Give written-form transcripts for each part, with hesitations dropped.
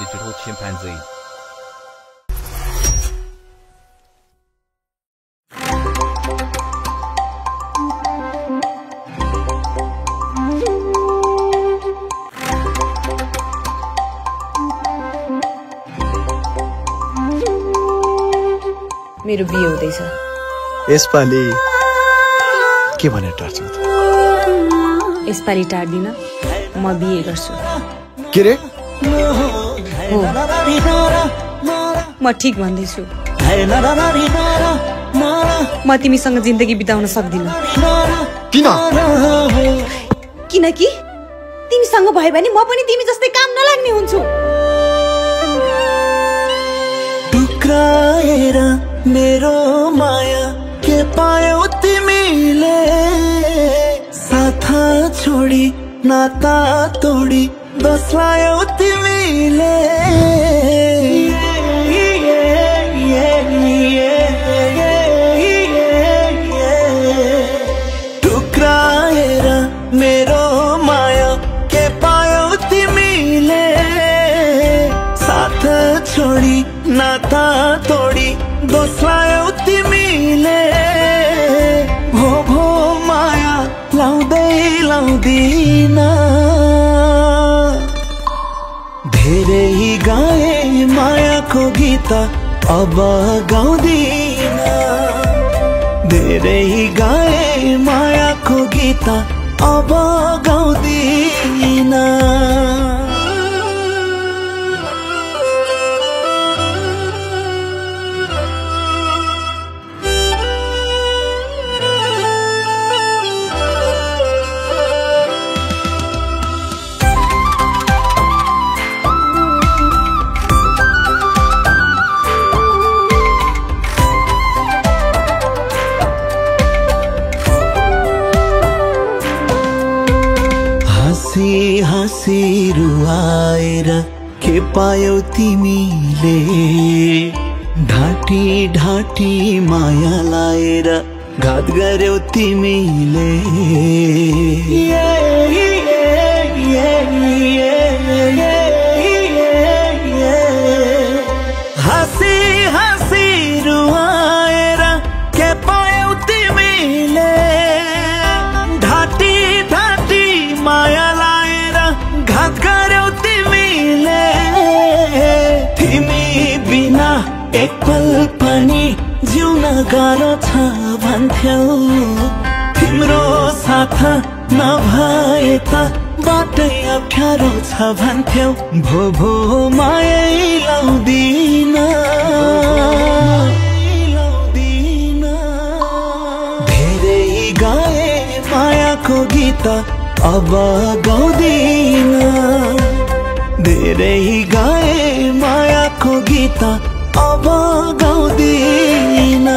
digital chimpanzee. मेरो बिहे हुँदैछ। यसपालि के भनेर टार्छौ त? यसपालि टार्दिन, म बिहे गर्छु। के रे? हो, म ठीक भन्दैछु। म तिमीसँग जिन्दगी बिताउन सक्दिन। किन? किनकि तिमीसँग भयो भने म पनि तिमी जस्तै काम नलाग्ने हुन्छु। टुक्राएर मेरो माया के पायौ तिमीले, साथ छोडी नाता तोडी बस्लायौ तिमीले। टुक्राएर मेरो माया के पायौ तिमीले, साथ छोडी नाता तोडी बस्लायौ तिमीले। भो माया लाउँदै लाउँदिन, धेरै गाए मायाको गीत अब गाउँदिन। धेरै गाए मायाको गीत अब गाउँदिन। हाँसी हाँसी रुवाएर के पायौ तिमीले, ढाँटी ढाँटी माया लाएर घात गर्यौ तिमीले। हाँसी हाँसी रुवाएर के पायौ तिमीले, ढाँटी ढाँटी माया लाएर घात गर्यौ तिमीले। तिमी बिना एक पल पनि जिउन गाह्रो छ भन्थ्यौ, तिम्रो साथ नभए त बाटै अप्ठ्यारो छ भन्थ्यौ। भो माया लाउँदिन, धेरै गाए मायाको गीत अब गाउँदिन। धेरै गाए मायाको गीत अब गाउँदिन।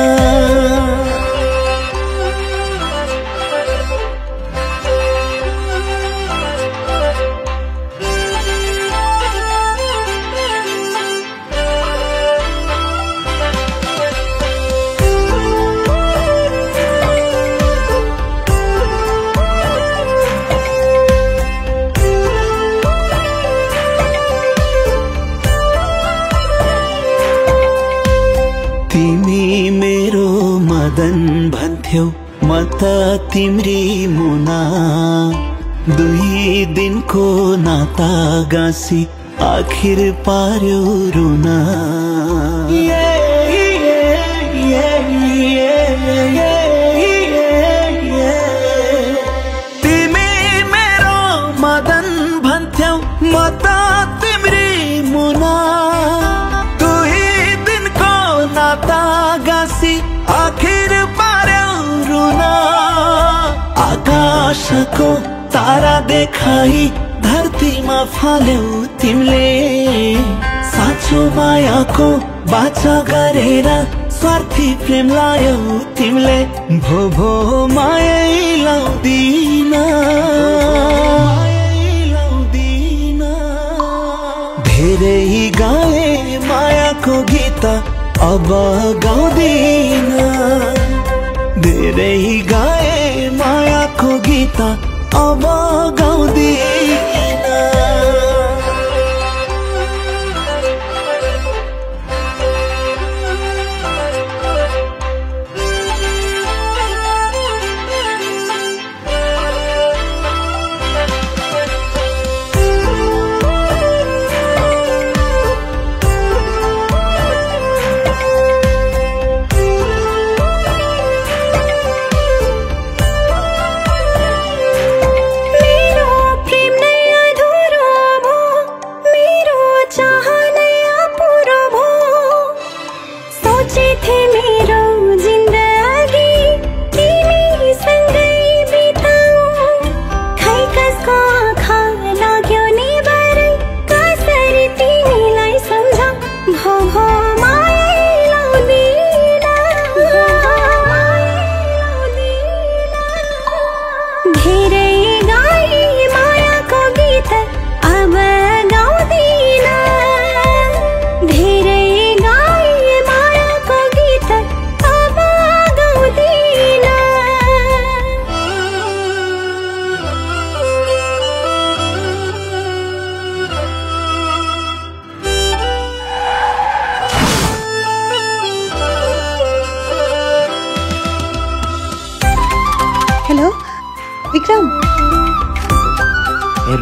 तिमी मेरो मदन भन्थ्यौ, म त तिम्री मुना। दुई दिनको नाता गाँसी आखिर पार्यो रुना। तिमी मेरो मदन भन्थ्यौ, म त तिम्री मुना। आखिर पार्यौ रुना। आकाशको तारा देखाई धरतीमा फाल्यौ तिमीले। साँचो मायाको बाचा गरेर स्वार्थी प्रेम लायौ तिमीले। भो माया लाउँदिन, धेरै गाए मायाको गीत अब गाउँदिन। धेरै गाए मायाको गीत अब गाउँदिन।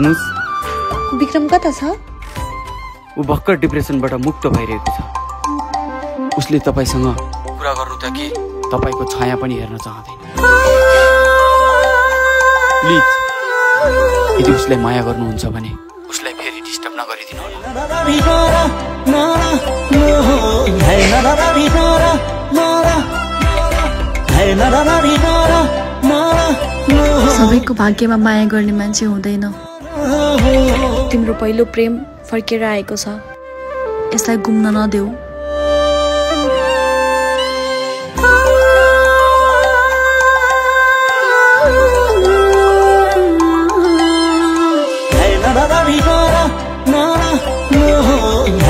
हेर्नुस् विक्रम कता छ? ऊ भर्खर डिप्रेसनबाट मुक्त भइरहेको छ। उसले तपाईसँग कुरा गर्नु त के तपाईको छाया पनि हेर्न चाहदैन। प्लिज यदि उसलाई माया गर्नुहुन्छ भने उसलाई फेरि डिस्टर्ब नगरिदिनु होला। सबैको भाग्यमा माया गर्ने मान्छे हुँदैन। तिम्रो पहिलो प्रेम फर्केर आएको छ। यसलाई गुम्न नदेऊ।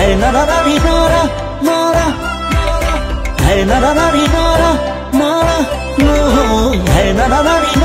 hey na na na na na na na na na